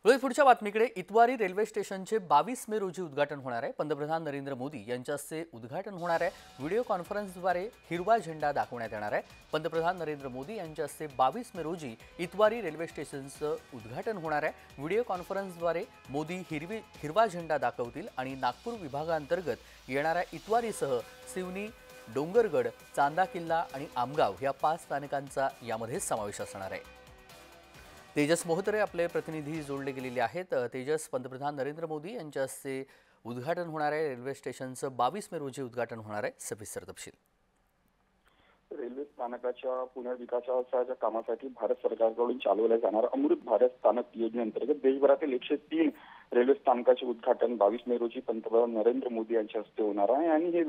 पुढच्या बातमीकडे इतवारी रेल्वे स्टेशनचे 22 मे रोजी उद्घाटन होणार आहे। पंतप्रधान नरेंद्र मोदी यांच्या हस्ते उद्घाटन होणार आहे। व्हिडिओ कॉन्फरन्सद्वारे हिरवा झेंडा दाखवण्यात येणार आहे। पंतप्रधान नरेंद्र मोदी यांच्या हस्ते 22 मे रोजी इतवारी रेल्वे स्टेशनचं उद्घाटन होणार आहे। व्हिडिओ कॉन्फरन्सद्वारे मोदी हिरवा झेंडा दाखवतील आणि नागपूर विभागांतर्गत येणाऱ्या इतवारीसह सिवनी, डोंगरगड, चांदा किल्ला आणि आमगाव या 5 स्थानकांचा यामध्ये समावेश असणार आहे। तेजस मोहतरे आपले प्रतिनिधी जोडले गेलेले आहेत। तेजस, पंतप्रधान नरेंद्र मोदी यांच्या हस्ते उद्घाटन होणार आहे। रेल्वे स्टेशनचं 22 मे रोजी उद्घाटन होणार आहे। सविस्तर तपशील। रेल्वे स्थानकाच्या पुनर्विकासाच्या कामासाठी भारत सरकारकडून चालवल्या जाणाऱ्या अमृत भारत स्थानक योजनेअंतर्गत देशभरातील 103 रेल्वे स्थानकाचे उद्घाटन 22 मे रोजी पंतप्रधान नरेंद्र मोदी यांच्या हस्ते होणार आहे आणि हे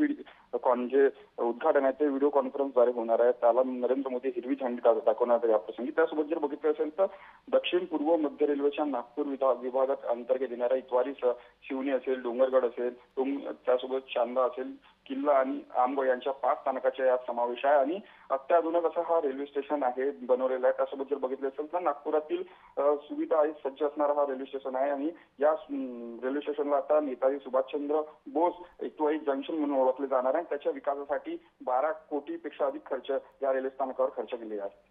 जे उद्घाटन आहे ते व्हिडिओ कॉन्फरन्सद्वारे होणार आहे। त्याला नरेंद्र मोदी हिरवी झेंडी दाखवणार या प्रसंगी। त्यासोबत जर बघितलं असेल तर दक्षिण पूर्व मध्य रेल्वेच्या नागपूर विभागात अंतर्गत येणाऱ्या इतवारी, शिवनी असेल, डोंगरगड असेल, त्यासोबत चांदा असेल, किल्ला आणि आंबो यांच्या 5 स्थानकाचा यात समावेश आहे आणि अत्याधुनिक असा हा रेल्वे स्टेशन आहे बनवलेला आहे। त्यासोबत जर बघितलं असेल तर नागपुरातील सुविधा सज्ज असणारा हा रेल्वे स्टेशन आहे आणि या रेल्वे स्टेशनला आता नेताजी सुभाषचंद्र बोस इतवारी जंक्शन म्हणून ओळखले जाणार आहे। त्याच्या विकासासाठी 12 कोटीपेक्षा अधिक खर्च या रेल्वे स्थानकावर खर्च केलेला आहे।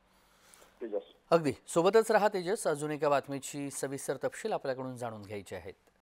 तेजस, अगदी सोबतच रहा तेजस, अजून एका बातमीची सविस्तर तपशील आपल्याकडून जाणून घ्यायची आहेत।